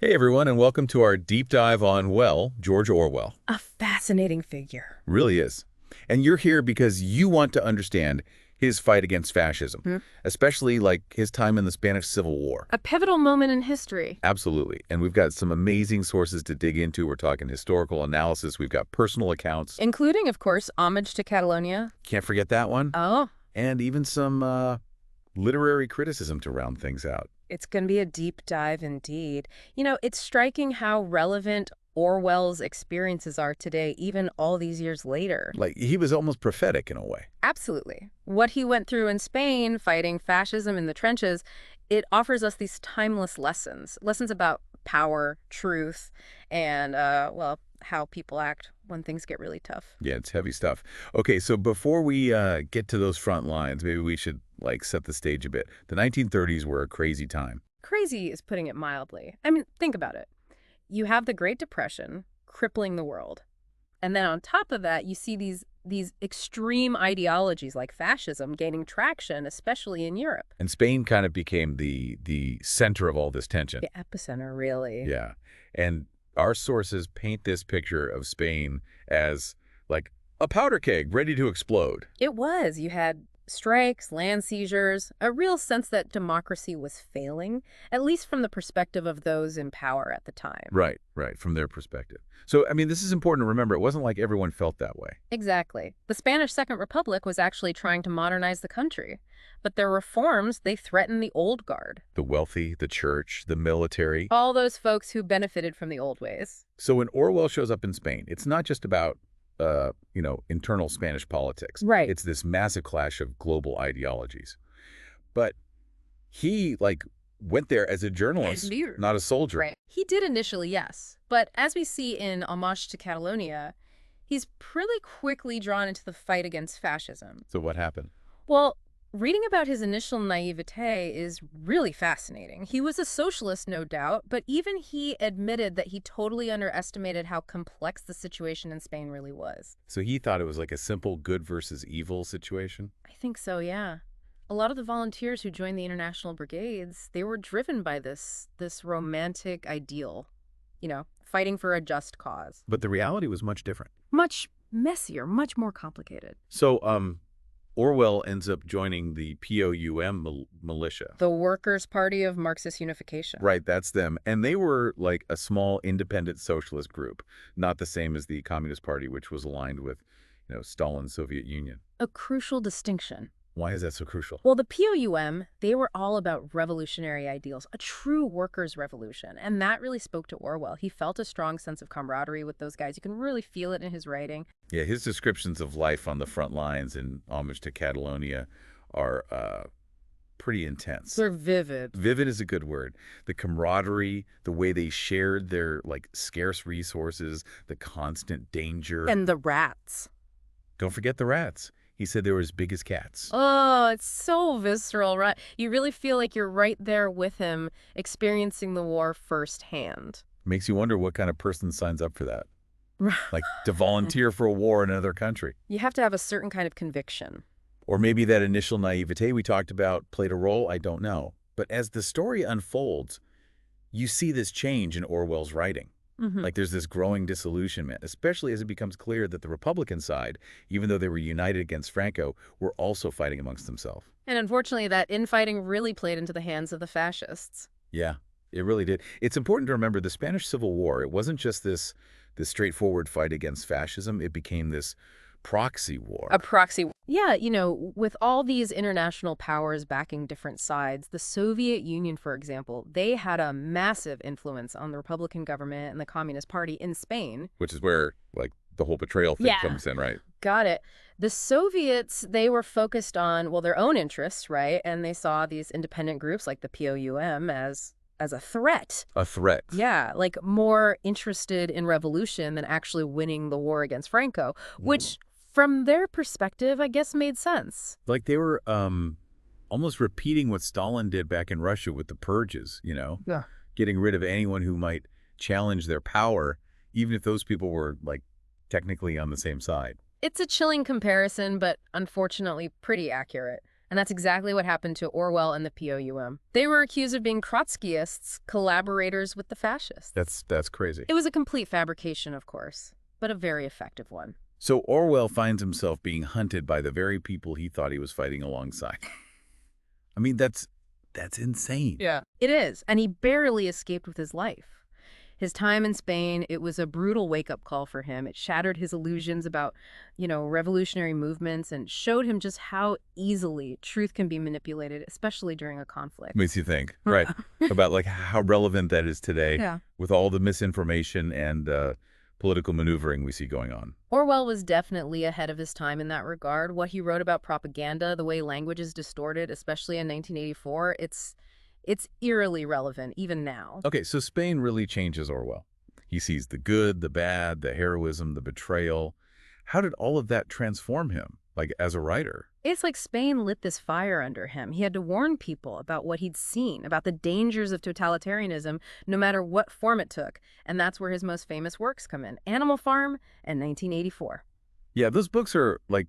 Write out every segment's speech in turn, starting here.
Hey everyone, and welcome to our deep dive on, well, George Orwell. A fascinating figure. Really is. And you're here because you want to understand his fight against fascism, Hmm? especially like his time in the Spanish Civil War. A pivotal moment in history. Absolutely. And we've got some amazing sources to dig into. We're talking historical analysis. We've got personal accounts. Including, of course, homage to Catalonia. Can't forget that one. Oh, And even some literary criticism to round things out. it's going to be a deep dive indeed. It's striking how relevant Orwell's experiences are today, even all these years later. Like, he was almost prophetic in a way. Absolutely. What he went through in Spain, fighting fascism in the trenches, it offers us these timeless lessons. Lessons about power, truth, and, how people act when things get really tough. Yeah, it's heavy stuff. Okay, so before we get to those front lines, maybe we should set the stage a bit. The 1930s were a crazy time. Crazy is putting it mildly. I mean, think about it. You have the Great Depression crippling the world. And then on top of that, you see these extreme ideologies like fascism gaining traction, especially in Europe. And Spain kind of became the center of all this tension. The epicenter, really. Yeah. And our sources paint this picture of Spain as like a powder keg ready to explode. It was. You had strikes, land seizures, a real sense that democracy was failing, at least from the perspective of those in power at the time. Right, from their perspective. So, I mean, this is important to remember. It wasn't like everyone felt that way. Exactly. The Spanish Second Republic was actually trying to modernize the country, but their reforms, they threatened the old guard. The wealthy, the church, the military. All those folks who benefited from the old ways. So when Orwell shows up in Spain, it's not just about internal Spanish politics. Right. It's this massive clash of global ideologies. But he, went there as a journalist, not a soldier. Right. He did initially, yes. But as we see in Homage to Catalonia, he's pretty quickly drawn into the fight against fascism. So what happened? Well, reading about his initial naivete is really fascinating. He was a socialist, no doubt, but even he admitted that he totally underestimated how complex the situation in Spain really was. So he thought it was like a simple good versus evil situation? I think so, yeah. A lot of the volunteers who joined the international brigades, they were driven by this romantic ideal, fighting for a just cause. But the reality was much different. Much messier, much more complicated. So, Orwell ends up joining the POUM militia. The Workers' Party of Marxist Unification. Right, that's them. And they were like a small independent socialist group, not the same as the Communist Party, which was aligned with, Stalin's Soviet Union. A crucial distinction. Why is that so crucial? Well, the POUM, they were all about revolutionary ideals, a true workers' revolution. And that really spoke to Orwell. He felt a strong sense of camaraderie with those guys. You can really feel it in his writing. Yeah, his descriptions of life on the front lines in Homage to Catalonia are pretty intense. They're vivid. Vivid is a good word. The camaraderie, the way they shared their scarce resources, the constant danger. And the rats. Don't forget the rats. He said they were as big as cats. Oh, it's so visceral, right? You really feel like you're right there with him, experiencing the war firsthand. Makes you wonder what kind of person signs up for that. To volunteer for a war in another country. You have to have a certain kind of conviction. Or maybe that initial naivete we talked about played a role, I don't know. But as the story unfolds, you see this change in Orwell's writing. Mm-hmm. There's this growing disillusionment, especially as it becomes clear that the Republican side, even though they were united against Franco, were also fighting amongst themselves. And unfortunately, that infighting really played into the hands of the fascists. Yeah, it really did. It's important to remember the Spanish Civil War, it wasn't just this straightforward fight against fascism. It became this proxy war. A proxy. Yeah, with all these international powers backing different sides, the Soviet Union, for example, they had a massive influence on the Republican government and the Communist Party in Spain. Which is where, the whole betrayal thing comes in, right? Got it. The Soviets, they were focused on, their own interests, right? And they saw these independent groups like the POUM as a threat. A threat. Yeah, more interested in revolution than actually winning the war against Franco, which from their perspective, I guess made sense. They were almost repeating what Stalin did back in Russia with the purges, Yeah. Getting rid of anyone who might challenge their power, even if those people were, technically on the same side. It's a chilling comparison, but unfortunately pretty accurate. And that's exactly what happened to Orwell and the POUM. They were accused of being Trotskyists, collaborators with the fascists. That's crazy. It was a complete fabrication, of course, but a very effective one. So Orwell finds himself being hunted by the very people he thought he was fighting alongside. I mean, that's insane. Yeah. It is, and he barely escaped with his life. His time in Spain, it was a brutal wake-up call for him. It shattered his illusions about, revolutionary movements and showed him just how easily truth can be manipulated, especially during a conflict. Makes you think, right, about like how relevant that is today Yeah. with all the misinformation and political maneuvering we see going on. Orwell was definitely ahead of his time in that regard. What he wrote about propaganda, the way language is distorted, especially in 1984, it's eerily relevant even now. Okay, so Spain really changes Orwell. He sees the good, the bad, the heroism, the betrayal. How did all of that transform him, like as a writer? It's like Spain lit this fire under him. He had to warn people about what he'd seen, about the dangers of totalitarianism, no matter what form it took. And that's where his most famous works come in, Animal Farm and 1984. Yeah, those books are like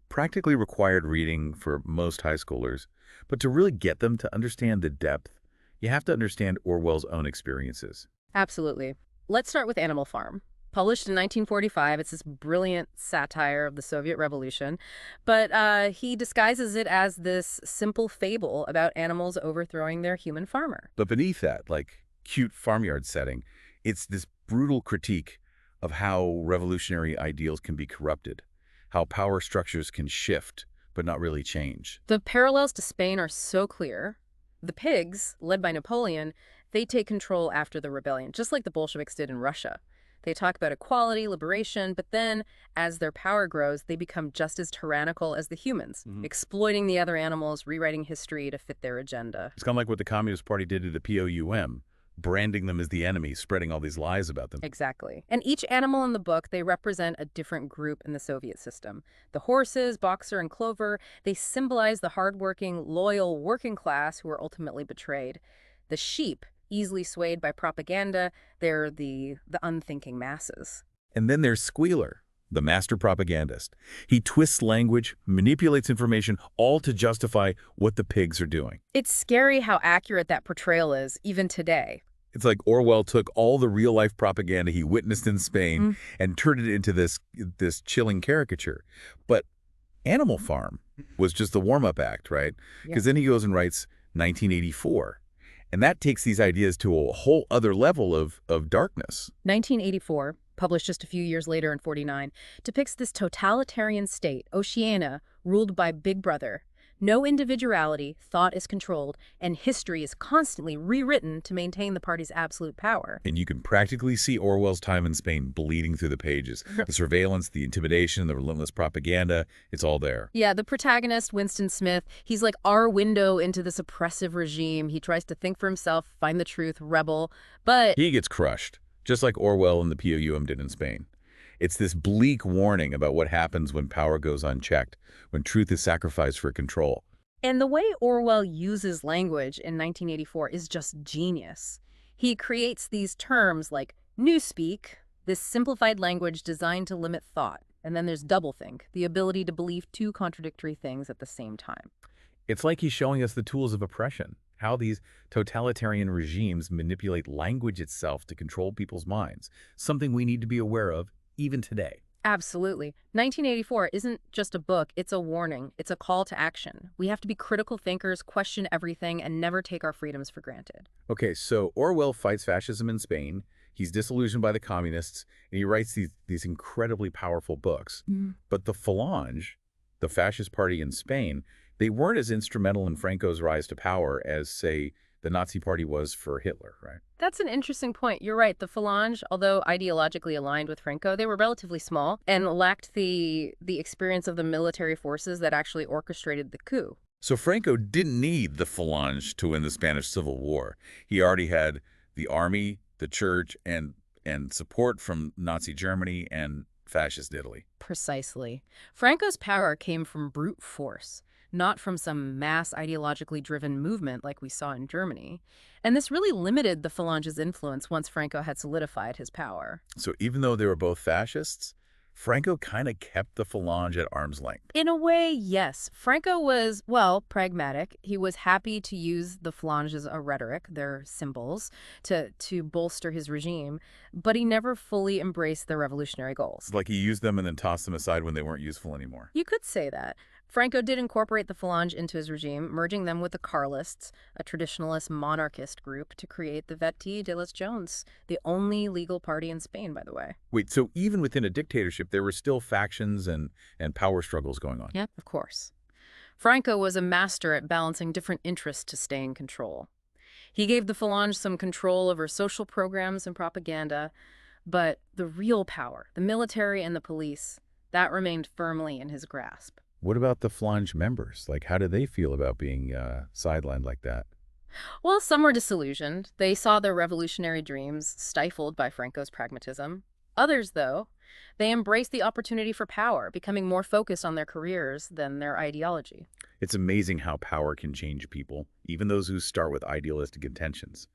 practically required reading for most high schoolers. But to really get them to understand the depth, you have to understand Orwell's own experiences. Absolutely. Let's start with Animal Farm. Published in 1945, it's this brilliant satire of the Soviet Revolution, but he disguises it as this simple fable about animals overthrowing their human farmer. But beneath that, like cute farmyard setting, it's this brutal critique of how revolutionary ideals can be corrupted, how power structures can shift but not really change. The parallels to Spain are so clear. The pigs, led by Napoleon, they take control after the rebellion, just like the Bolsheviks did in Russia. They talk about equality, liberation, but then, as their power grows, they become just as tyrannical as the humans, exploiting the other animals, rewriting history to fit their agenda. It's kind of like what the Communist Party did to the POUM, branding them as the enemy, spreading all these lies about them. Exactly. And each animal in the book, they represent a different group in the Soviet system. The horses, Boxer and Clover, they symbolize the hardworking, loyal working class who are ultimately betrayed. The sheep, easily swayed by propaganda, they're the unthinking masses. And then there's Squealer, the master propagandist. He twists language, manipulates information, all to justify what the pigs are doing. It's scary how accurate that portrayal is, even today. It's like Orwell took all the real-life propaganda he witnessed in Spain and turned it into this chilling caricature. But Animal Farm was just the warm-up act, right? Because then he goes and writes 1984. And that takes these ideas to a whole other level of darkness. 1984, published just a few years later in 49, depicts this totalitarian state, Oceania, ruled by Big Brother. No individuality, thought is controlled, and history is constantly rewritten to maintain the party's absolute power. And you can practically see Orwell's time in Spain bleeding through the pages. The surveillance, the intimidation, the relentless propaganda, it's all there. Yeah, the protagonist, Winston Smith, he's like our window into this oppressive regime. He tries to think for himself, find the truth, rebel, but He gets crushed, just like Orwell and the POUM did in Spain. It's this bleak warning about what happens when power goes unchecked, when truth is sacrificed for control. And the way Orwell uses language in 1984 is just genius. He creates these terms like newspeak, this simplified language designed to limit thought. And then there's doublethink, the ability to believe two contradictory things at the same time. It's like he's showing us the tools of oppression, how these totalitarian regimes manipulate language itself to control people's minds, something we need to be aware of even today. Absolutely. 1984 isn't just a book, it's a warning. It's a call to action. We have to be critical thinkers, question everything, and never take our freedoms for granted. Okay, so Orwell fights fascism in Spain. He's disillusioned by the communists, and he writes these incredibly powerful books. But the Falange, the fascist party in Spain, they weren't as instrumental in Franco's rise to power as, say, the Nazi Party was for Hitler, right? That's an interesting point. You're right. The Falange, although ideologically aligned with Franco, they were relatively small and lacked the experience of the military forces that actually orchestrated the coup. So Franco didn't need the Falange to win the Spanish Civil War. He already had the army, the church, and support from Nazi Germany and fascist Italy. Precisely. Franco's power came from brute force, not from some mass ideologically driven movement like we saw in Germany. And this really limited the Falange's influence once Franco had solidified his power. So even though they were both fascists, Franco kind of kept the Falange at arm's length. In a way, yes. Franco was, well, pragmatic. He was happy to use the Falange as a rhetoric, their symbols, to bolster his regime, but he never fully embraced their revolutionary goals. Like he used them and then tossed them aside when they weren't useful anymore. You could say that. Franco did incorporate the Falange into his regime, merging them with the Carlists, a traditionalist monarchist group, to create the Veti de los Jones, the only legal party in Spain, by the way. Wait, so even within a dictatorship, there were still factions and power struggles going on? Yeah, of course. Franco was a master at balancing different interests to stay in control. He gave the Falange some control over social programs and propaganda, but the real power, the military and the police, that remained firmly in his grasp. What about the Falange members? Like, how did they feel about being sidelined like that? Well, some were disillusioned. They saw their revolutionary dreams stifled by Franco's pragmatism. Others, though, they embraced the opportunity for power, becoming more focused on their careers than their ideology. It's amazing how power can change people, even those who start with idealistic intentions.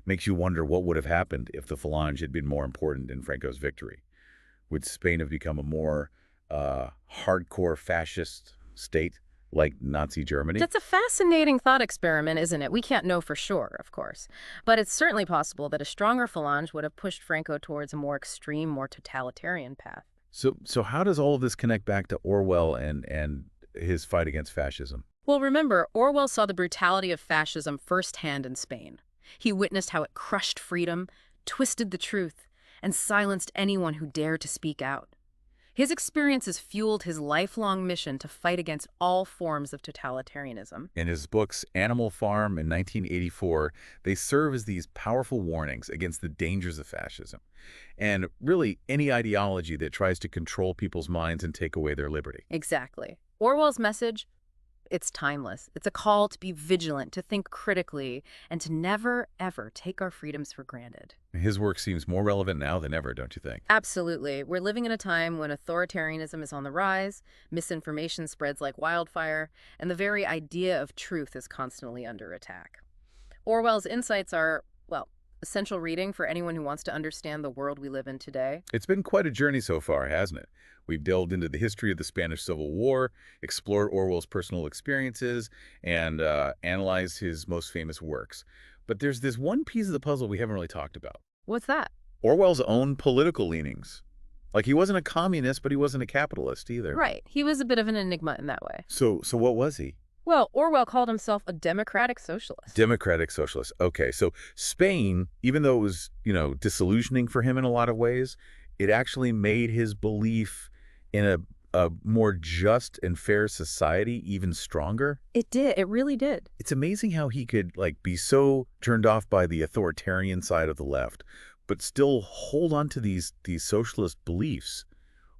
Makes you wonder what would have happened if the Falange had been more important in Franco's victory. Would Spain have become a more hardcore fascist state like Nazi Germany? That's a fascinating thought experiment, isn't it? We can't know for sure, of course. But it's certainly possible that a stronger Falange would have pushed Franco towards a more extreme, more totalitarian path. So how does all of this connect back to Orwell and his fight against fascism? Well, remember, Orwell saw the brutality of fascism firsthand in Spain. He witnessed how it crushed freedom, twisted the truth, and silenced anyone who dared to speak out. His experiences fueled his lifelong mission to fight against all forms of totalitarianism. In his books Animal Farm in 1984, they serve as these powerful warnings against the dangers of fascism and really any ideology that tries to control people's minds and take away their liberty. Exactly. Orwell's message, it's timeless. It's a call to be vigilant, to think critically, and to never, ever take our freedoms for granted. His work seems more relevant now than ever, don't you think? Absolutely. We're living in a time when authoritarianism is on the rise, misinformation spreads like wildfire, and the very idea of truth is constantly under attack. Orwell's insights are, well, essential reading for anyone who wants to understand the world we live in today. It's been quite a journey so far, hasn't it? We've delved into the history of the Spanish Civil War, explored Orwell's personal experiences, and analyzed his most famous works. But there's this one piece of the puzzle we haven't really talked about. What's that? Orwell's own political leanings. Like, he wasn't a communist, but he wasn't a capitalist either. Right. He was a bit of an enigma in that way. So what was he? Well, Orwell called himself a democratic socialist. Democratic socialist. Okay, so Spain, even though it was, disillusioning for him in a lot of ways, it actually made his belief in a more just and fair society even stronger. It did. It really did. It's amazing how he could be so turned off by the authoritarian side of the left, but still hold on to these socialist beliefs.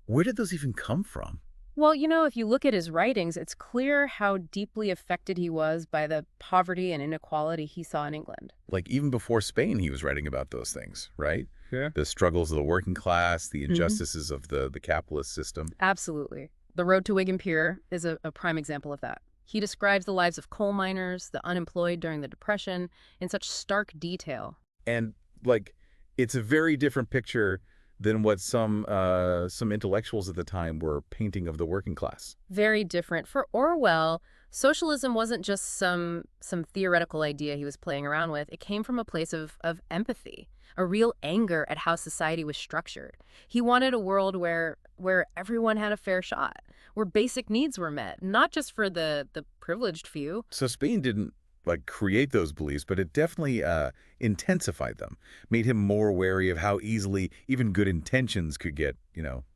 Where did those even come from? Well, if you look at his writings, it's clear how deeply affected he was by the poverty and inequality he saw in England. Like, even before Spain, he was writing about those things, right? Yeah. The struggles of the working class, the injustices of the capitalist system. Absolutely. The Road to Wigan Pier is a prime example of that. He describes the lives of coal miners, the unemployed during the Depression, in such stark detail. And, it's a very different picture than what some intellectuals at the time were painting of the working class. Very different. For Orwell, socialism wasn't just some theoretical idea he was playing around with. It came from a place of empathy, a real anger at how society was structured. He wanted a world where everyone had a fair shot, where basic needs were met, not just for the privileged few. So Spain didn't create those beliefs, but it definitely intensified them, made him more wary of how easily even good intentions could get,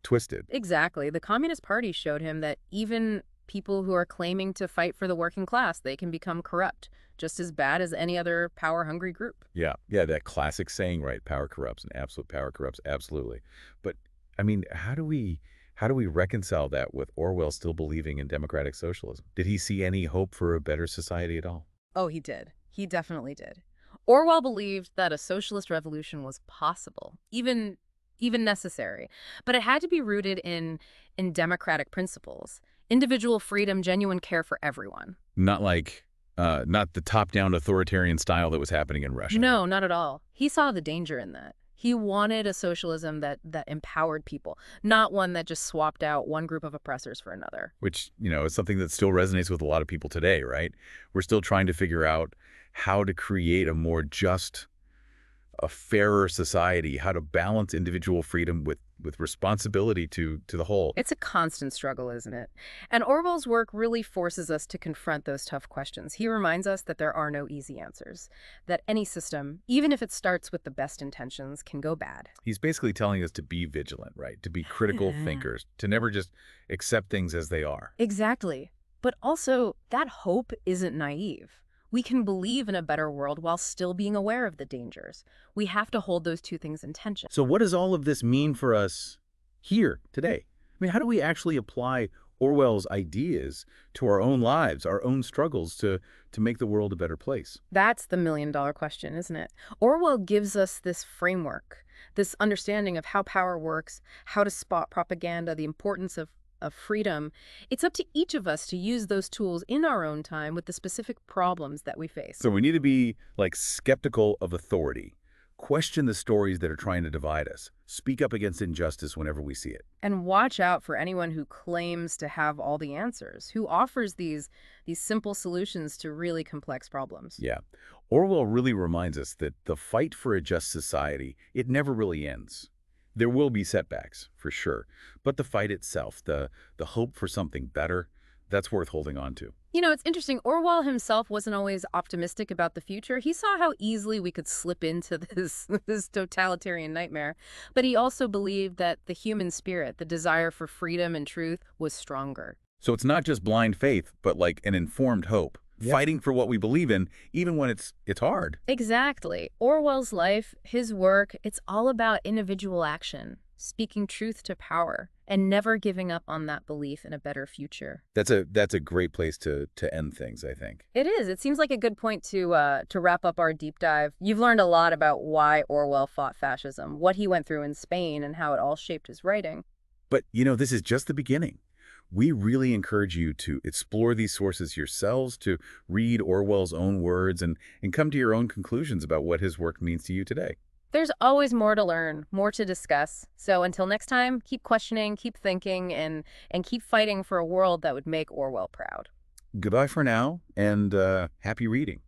twisted. Exactly. The Communist Party showed him that even people who are claiming to fight for the working class, they can become corrupt, just as bad as any other power-hungry group. Yeah, that classic saying, right? Power corrupts, and absolute power corrupts, absolutely. But, how do we reconcile that with Orwell still believing in democratic socialism? Did he see any hope for a better society at all? Oh, he did. He definitely did. Orwell believed that a socialist revolution was possible, even necessary, but it had to be rooted in democratic principles, individual freedom, genuine care for everyone. Not not the top-down authoritarian style that was happening in Russia. No, not at all. He saw the danger in that. He wanted a socialism that empowered people, not one that just swapped out one group of oppressors for another. Which, is something that still resonates with a lot of people today, right? We're still trying to figure out how to create a more just, a fairer society, how to balance individual freedom with responsibility to the whole. It's a constant struggle, isn't it? And Orwell's work really forces us to confront those tough questions. He reminds us that there are no easy answers, that any system, even if it starts with the best intentions, can go bad. He's basically telling us to be vigilant, right? To be critical thinkers, to never just accept things as they are. Exactly. But also, that hope isn't naive. We can believe in a better world while still being aware of the dangers. We have to hold those two things in tension. So what does all of this mean for us here today? I mean, how do we actually apply Orwell's ideas to our own lives, our own struggles to make the world a better place? That's the million-dollar question, isn't it? Orwell gives us this framework, this understanding of how power works, how to spot propaganda, the importance of freedom. It's up to each of us to use those tools in our own time with the specific problems that we face. So we need to be skeptical of authority, question the stories that are trying to divide us, speak up against injustice whenever we see it. And watch out for anyone who claims to have all the answers, who offers these simple solutions to really complex problems. Yeah. Orwell really reminds us that the fight for a just society, it never really ends. There will be setbacks, for sure, but the fight itself, the hope for something better, that's worth holding on to. It's interesting. Orwell himself wasn't always optimistic about the future. He saw how easily we could slip into this totalitarian nightmare. But he also believed that the human spirit, the desire for freedom and truth, was stronger. So it's not just blind faith, but an informed hope. Yep. Fighting for what we believe in, even when it's hard. Exactly. Orwell's life, his work, it's all about individual action, speaking truth to power, and never giving up on that belief in a better future. That's a great place to end things, I think. It is. It seems like a good point to wrap up our deep dive. You've learned a lot about why Orwell fought fascism, what he went through in Spain, and how it all shaped his writing. But, this is just the beginning. We really encourage you to explore these sources yourselves, to read Orwell's own words, and come to your own conclusions about what his work means to you today. There's always more to learn, more to discuss. So until next time, keep questioning, keep thinking, and keep fighting for a world that would make Orwell proud. Goodbye for now, and happy reading.